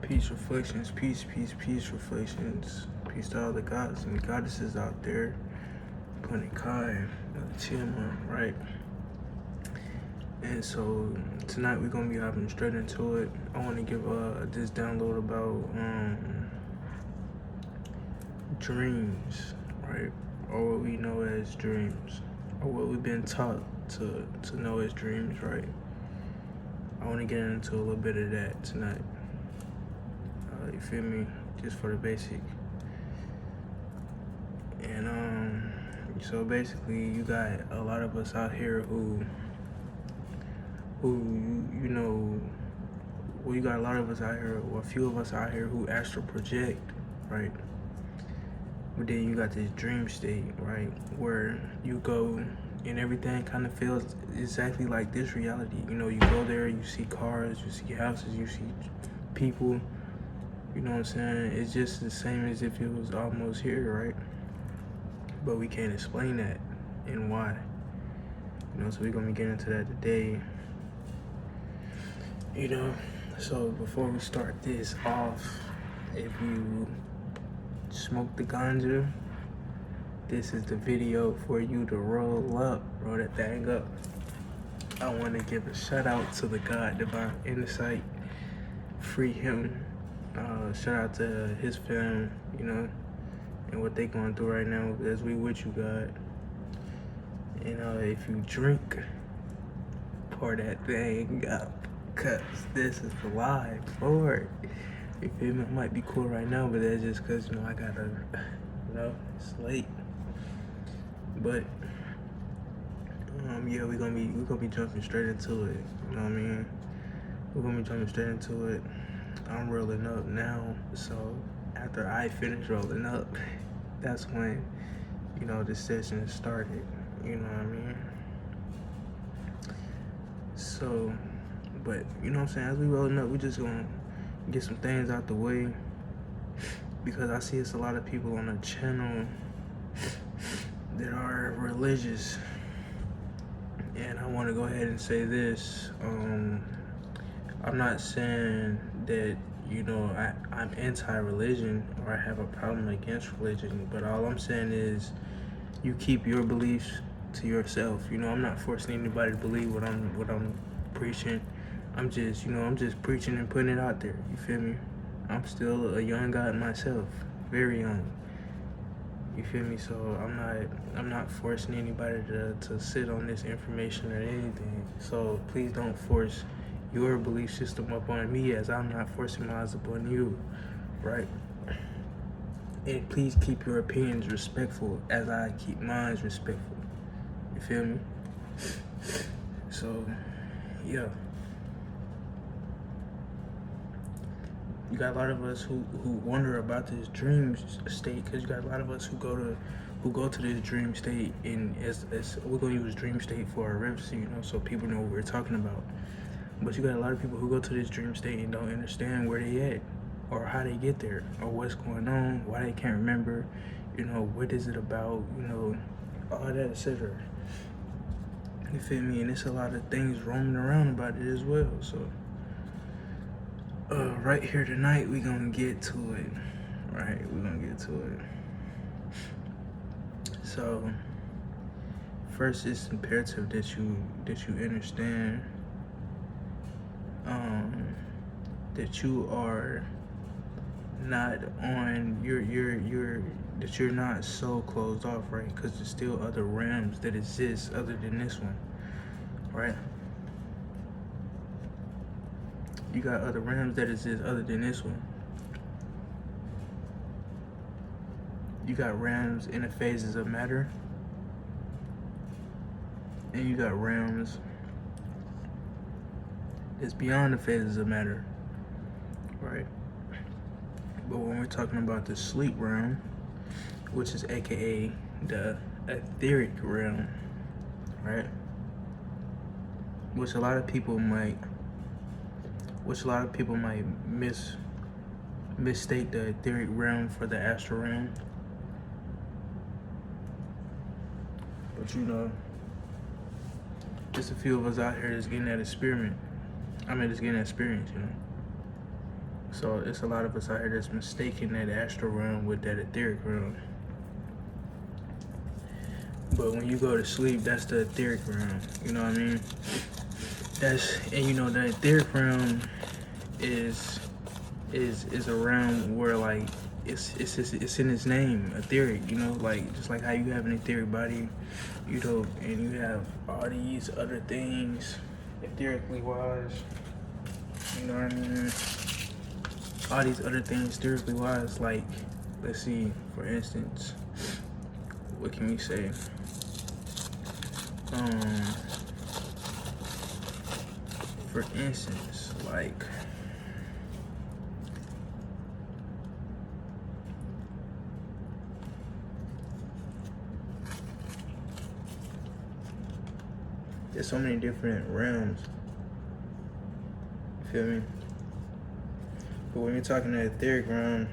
Peace reflections, peace reflections. Peace to all the gods and goddesses out there. Putting Kai, Tiamat, right? And so tonight we're gonna be hopping straight into it. I want to give this download about dreams, right? Or what we know as dreams, or what we've been taught to know as dreams, right? I want to get into a little bit of that tonight. You feel me? Just for the basic. And so basically, you got a lot of us out here who you know, well, you got a lot of us out here, or a few of us out here who astral project, right? But then you got this dream state, right, where you go and everything kind of feels exactly like this reality. You know, you go there, you see cars, you see houses, you see people. You know what I'm saying? It's just the same as if it was almost here, right? But we can't explain that and why. You know, so we're gonna be getting into that today. You know, so before we start this off, if you smoke the ganja, this is the video for you to roll that thing up. I want to give a shout out to the God Divine Insight. Free him. Shout out to his fam, you know, and what they going through right now as we with you, God. And if you drink, pour that thing up, cause this is live for it. You feel me? It might be cool right now, but that's just cause, you know, I gotta, you know, it's late. But yeah, we're gonna be jumping straight into it. You know what I mean? We're gonna be jumping straight into it. I'm rolling up now, so after I finish rolling up, that's when, you know, the session started. You know what I mean? So, but you know what I'm saying? As we rolling up, we just gonna get some things out the way, because I see it's a lot of people on the channel that are religious, and I want to go ahead and say this. I'm not saying that, you know, I'm anti-religion or I have a problem against religion, but all I'm saying is you keep your beliefs to yourself. You know, I'm not forcing anybody to believe what I'm preaching. I'm just preaching and putting it out there. You feel me? I'm still a young God myself, very young. You feel me? So I'm not forcing anybody to sit on this information or anything. So please don't force your belief system up on me, as I'm not forcing mine upon you, right? And please keep your opinions respectful, as I keep mine respectful. You feel me? So, yeah. You got a lot of us who wonder about this dream state, because you got a lot of us who go to this dream state, and as we're gonna use dream state for our reference, you know, so people know what we're talking about. But you got a lot of people who go to this dream state and don't understand where they at, or how they get there, or what's going on, why they can't remember, you know, what is it about, you know, all that, etc. You feel me? And it's a lot of things roaming around about it as well. So right here tonight, we're gonna get to it. Right, we're gonna get to it. So first, it's imperative that you understand that you are not on that you're not so closed off, right? Because there's still other realms that exist other than this one, right? You got other realms that exist other than this one. You got realms in the phases of matter, and you got realms that's beyond the phases of matter, right? But when we're talking about the sleep realm, which is aka the etheric realm, right? Which a lot of people might mistake the etheric realm for the astral realm. But you know, just a few of us out here that's getting that experience. You know. So it's a lot of us out here that's mistaking that astral realm with that etheric realm. But when you go to sleep, that's the etheric realm. You know what I mean? And you know the etheric realm is a realm where like it's in its name, etheric. You know, like just like how you have an etheric body, you know, and you have all these other things, etherically wise. You know what I mean? All these other things, etherically wise. Like, let's see, for instance, what can we say? For instance, like, there's so many different realms. You feel me? But when you're talking the etheric realm,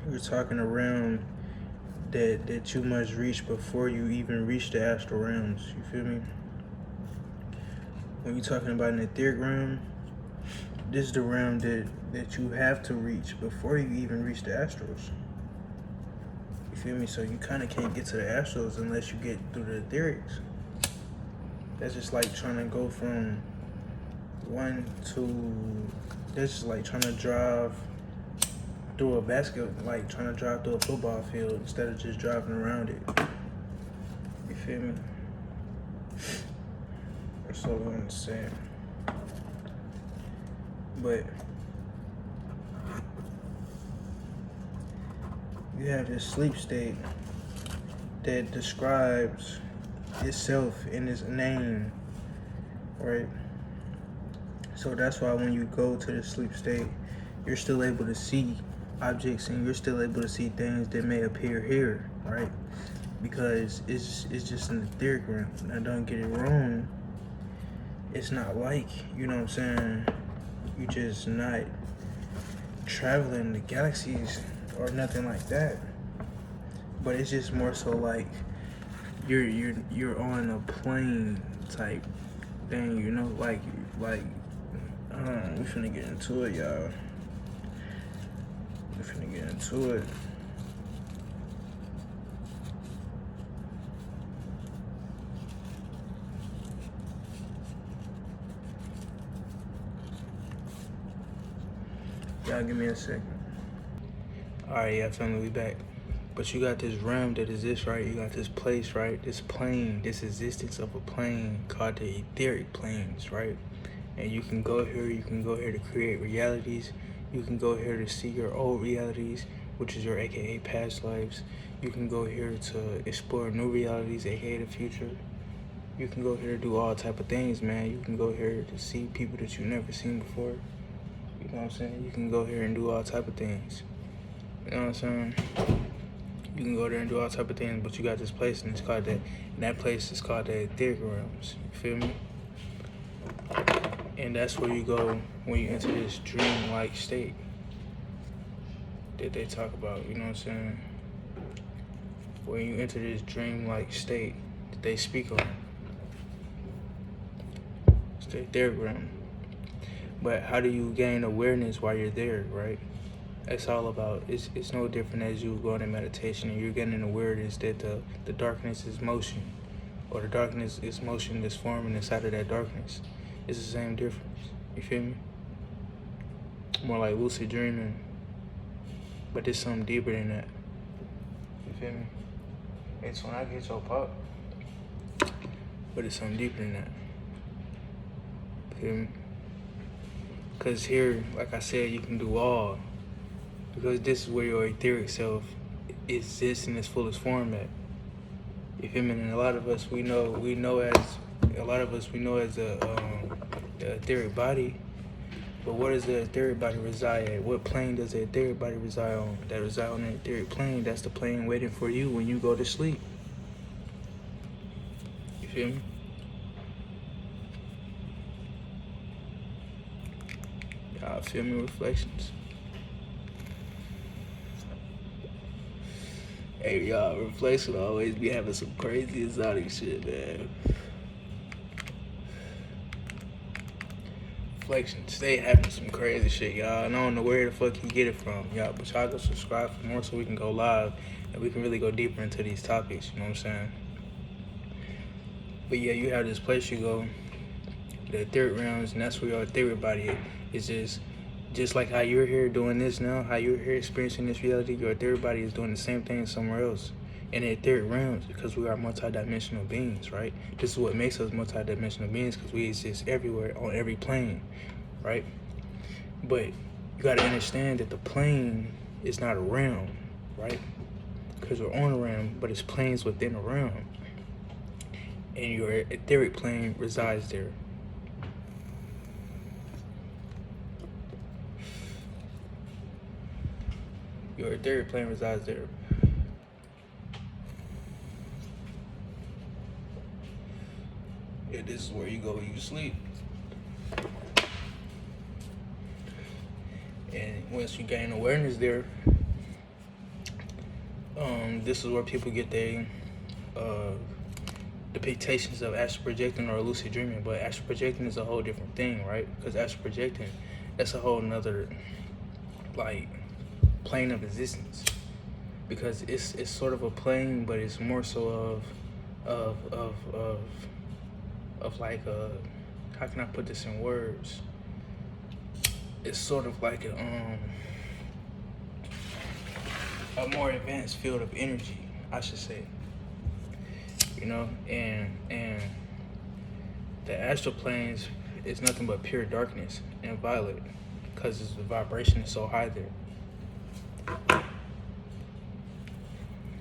you're talking a realm that you must reach before you even reach the astral realms. You feel me? When you're talking about an etheric realm, this is the realm that you have to reach before you even reach the astrals. You feel me? So you kind of can't get to the astrals unless you get through the etherics. That's just like trying to go from one to, that's just like trying to drive through a basket, like trying to drive through a football field instead of just driving around it. You feel me? That's all I'm saying. But you have this sleep state that describes itself in its name, right? So that's why when you go to the sleep state, you're still able to see objects and you're still able to see things that may appear here, right? Because it's just an etheric realm. Now don't get it wrong, it's not like, you know what I'm saying, you just not traveling the galaxies or nothing like that. But it's just more so like you're on a plane type thing, you know, like we finna get into it, y'all. We finna get into it. Y'all give me a second. Alright, yeah, family, we back. But you got this realm that exists, right? You got this place, right? This plane, this existence of a plane called the etheric planes, right? And you can go here to create realities. You can go here to see your old realities, which is your AKA past lives. You can go here to explore new realities, AKA the future. You can go here to do all type of things, man. You can go here to see people that you've never seen before. You know what I'm saying? You can go here and do all type of things. You know what I'm saying? You can go there and do all type of things, but you got this place and it's called that. And that place is called the etheric realms. You feel me? And that's where you go when you enter this dream-like state that they talk about. You know what I'm saying? When you enter this dream-like state that they speak on, it's the etheric realm. But how do you gain awareness while you're there, right? It's all about, it's no different as you go into meditation and you're getting awareness that the darkness is motion, or the darkness is motion that's forming inside of that darkness. It's the same difference. You feel me? More like lucid dreaming, but there's something deeper than that. You feel me? It's when I get so pop, but it's something deeper than that. You feel me? Because here, like I said, you can do all. Because this is where your etheric self exists in its fullest form at. You feel me? And a lot of us we know as the etheric body. But where does the etheric body reside at? What plane does the etheric body reside on? That reside on the etheric plane. That's the plane waiting for you when you go to sleep. You feel me? Y'all feel me? Reflections. Hey, y'all, Reflection always be having some crazy exotic shit, man. Reflection. Stay having some crazy shit, y'all. And I don't know where the fuck he get it from, y'all. But y'all go subscribe for more so we can go live and we can really go deeper into these topics, you know what I'm saying? But yeah, you have this place you go, the etheric realms, and that's where your etheric body is. Just like how you're here doing this now, how you're here experiencing this reality, your etheric body is doing the same thing somewhere else. In the etheric realms, because we are multidimensional beings, right? This is what makes us multidimensional beings, because we exist everywhere on every plane, right? But you got to understand that the plane is not a realm, right? Because we're on a realm, but it's planes within a realm, and your etheric plane resides there. Your etheric plane resides there. Yeah, this is where you go when you sleep. And once you gain awareness there, this is where people get their depictions of astral projecting or lucid dreaming. But astral projecting is a whole different thing, right? Because astral projecting, that's a whole nother like plane of existence. Because it's sort of a plane, but it's more so of like how can I put this in words? It's sort of like a more advanced field of energy, I should say. You know, and the astral planes is nothing but pure darkness and violet, because the vibration is so high there.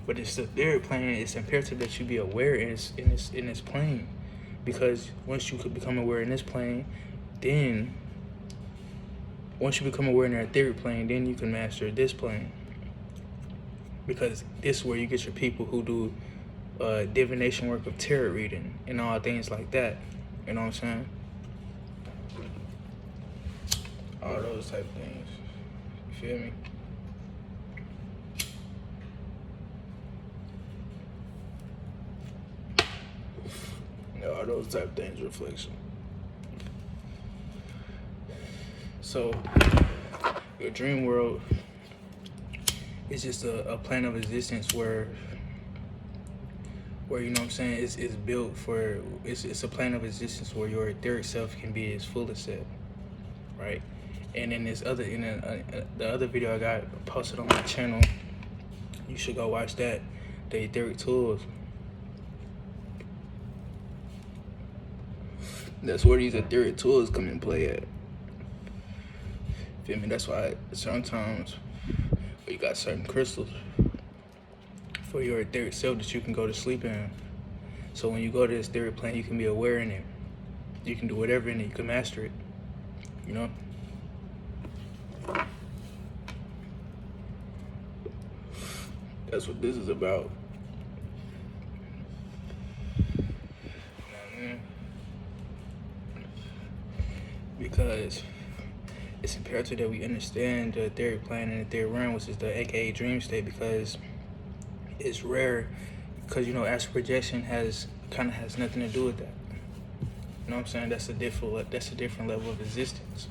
But it's the etheric plane. It's imperative that you be aware in this plane, because once you could become aware in this plane, then once you become aware in the etheric plane, then you can master this plane. Because this is where you get your people who do divination work of tarot reading and all things like that. You know what I'm saying? All those type of things. You feel me? All those type of things, reflection. So your dream world is just a plane of existence where you know what I'm saying, it's built for, it's a plane of existence where your etheric self can be its fullest self, right? And in this other, the other video I got posted on my channel, you should go watch that, the etheric tools. That's where these etheric tools come in play at. Feel me? That's why sometimes you got certain crystals for your etheric self that you can go to sleep in. So when you go to this etheric plane, you can be aware in it. You can do whatever in it. You can master it. You know? That's what this is about. Because it's imperative that we understand the etheric plane and the etheric realm, which is the aka dream state, because it's rare. Because, you know, astral projection has nothing to do with that. You know what I'm saying? That's a different level of existence.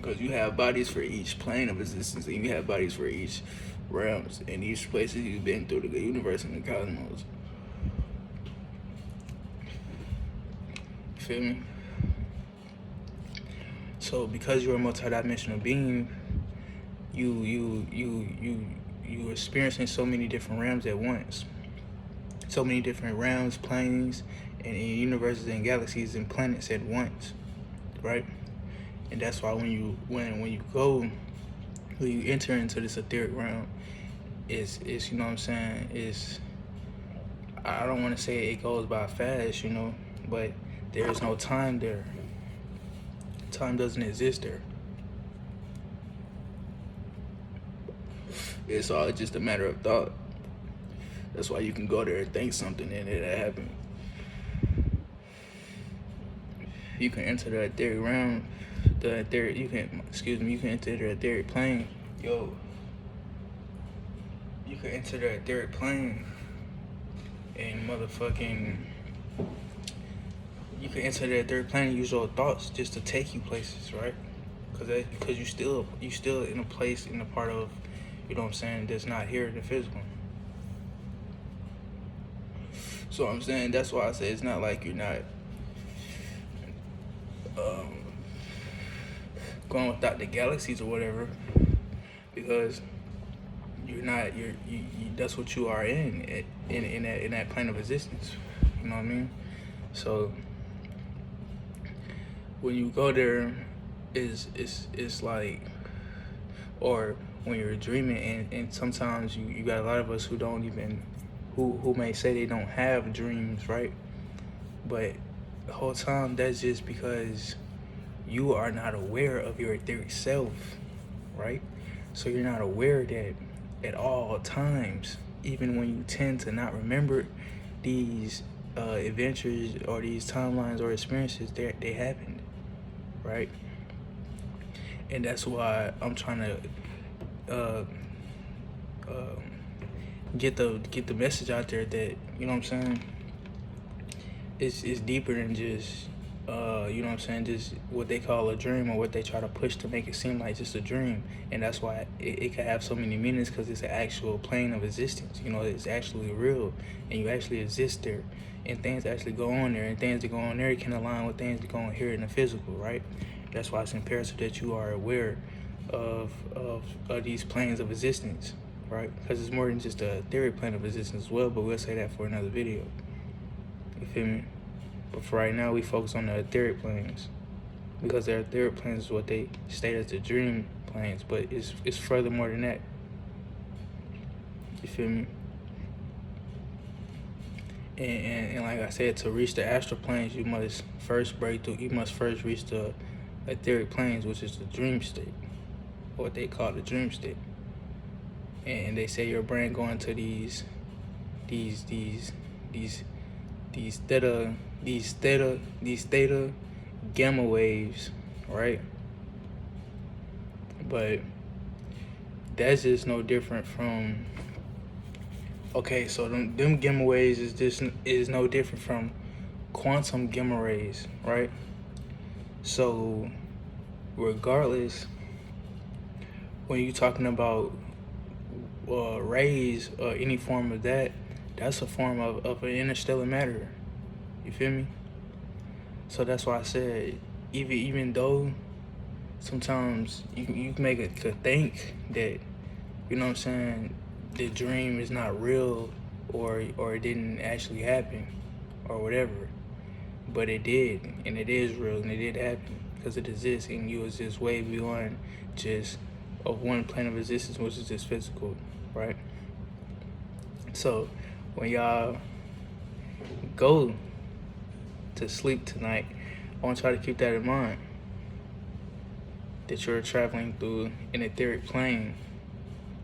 Because you have bodies for each plane of existence, and you have bodies for each realms and each places you've been through the universe and the cosmos. Feel me? So because you're a multidimensional being, you experiencing so many different realms at once. So many different realms, planes, and universes and galaxies and planets at once, right? And that's why when you enter into this etheric realm, is you know what I'm saying, is, I don't want to say it goes by fast, you know, but there is no time there. Time doesn't exist there. It's all just a matter of thought. That's why you can go there and think something and it'll happen. You can enter the etheric realm, you can enter the etheric plane. You can enter the etheric plane and motherfucking you can enter that third plane and use your thoughts just to take you places, right? Because you still in a place, in a part of, you know what I'm saying, that's not here in the physical. So I'm saying, that's why I say it's not like you're not going without the galaxies or whatever, because you're not, you that's what you are in that plane of existence. You know what I mean? So when you go there, it's like, or when you're dreaming, and sometimes you got a lot of us who don't even, who may say they don't have dreams, right? But the whole time, that's just because you are not aware of your etheric self, right? So you're not aware that at all times, even when you tend to not remember these adventures or these timelines or experiences, they happened, right? And that's why I'm trying to get the message out there that, you know what I'm saying, it's deeper than just you know what I'm saying, just what they call a dream, or what they try to push to make it seem like just a dream. And that's why it can have so many meanings, because it's an actual plane of existence. You know, it's actually real, and you actually exist there, and things actually go on there, and things that go on there can align with things that go on here in the physical, right? That's why it's imperative that you are aware of these planes of existence, right? Because it's more than just a etheric plane of existence as well, but we'll say that for another video. You feel me? But for right now, we focus on the etheric planes, because the etheric planes is what they state as the dream planes, but it's further more than that. You feel me? And like I said, to reach the astral planes, you must first break through. You must first reach the etheric planes, which is the dream state, what they call the dream state. And they say your brain going to these theta gamma waves, right? But that's just no different from, okay, so them gamma waves is no different from quantum gamma rays, right? So regardless, when you're talking about rays or any form of that, that's a form of an interstellar matter. You feel me? So that's why I said, even though sometimes you can make it to think that, you know what I'm saying, the dream is not real, or it didn't actually happen, or whatever, but it did, and it is real, and it did happen, because it exists, and you exist way beyond just of one plane of existence, which is just physical, right? So when y'all go to sleep tonight, I want y'all to keep that in mind, that you're traveling through an etheric plane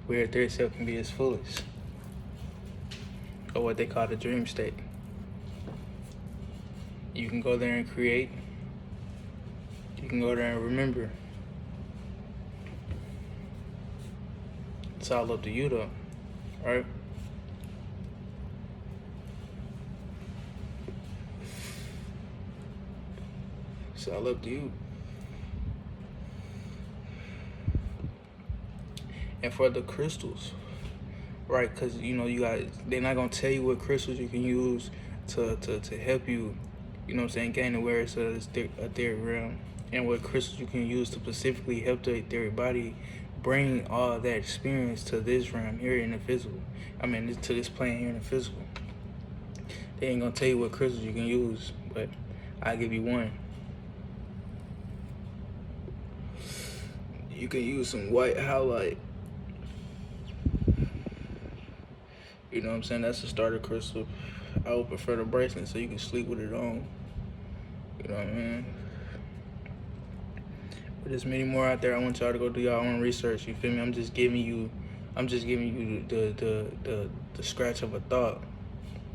where etheric self can be its fullest, or what they call the dream state. You can go there and create. You can go there and remember. It's all up to you though, right? It's all up to you. And for the crystals, right? Because you know, they're not gonna tell you what crystals you can use to help you, you know what I'm saying, gain awareness of this etheric realm, and what crystals you can use to specifically help the etheric body bring all that experience to this realm here in the physical. I mean, to this plane here in the physical. They ain't gonna tell you what crystals you can use, but I'll give you one. You can use some white halite. You know what I'm saying? That's a starter crystal. I would prefer the bracelet so you can sleep with it on. You know what I mean? But there's many more out there. I want y'all to go do y'all own research. You feel me? I'm just giving you the scratch of a thought.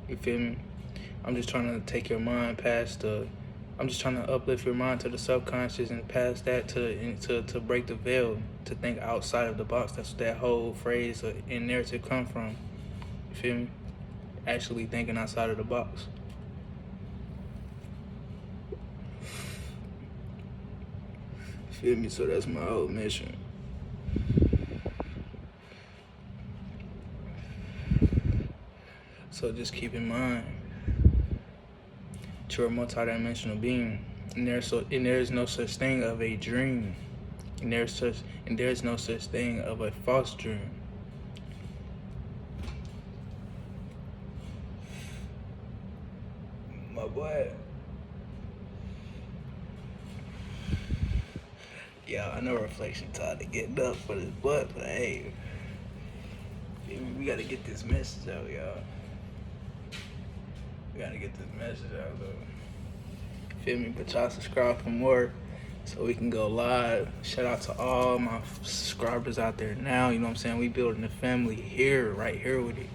You feel me? I'm just trying to take your mind past I'm just trying to uplift your mind to the subconscious, and past that to break the veil, to think outside of the box. That's what that whole phrase and narrative come from. You feel me? Actually thinking outside of the box. Feel me? So that's my whole mission. So just keep in mind, you're a multidimensional being, and there's no such thing of a dream, and there's no such thing of a false dream. My boy. Yeah, I know Reflection tired of getting up for this butt, but hey, we gotta get this message out, y'all. We gotta get this message out, though. Feel me? But y'all subscribe for more so we can go live. Shout out to all my subscribers out there now. You know what I'm saying? We building a family here, right here with it.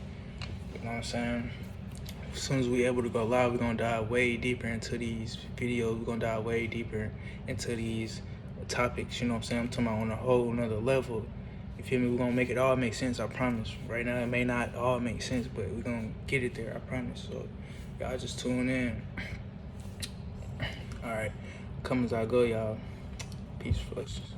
You know what I'm saying? As soon as we able to go live, we're gonna dive way deeper into these videos. We're gonna dive way deeper into these topics. You know what I'm saying? I'm talking about on a whole nother level. You feel me? We're gonna make it all make sense, I promise. Right now, it may not all make sense, but we're gonna get it there, I promise. So, y'all just tune in. All right, come as I go, y'all. Peace, Reflections.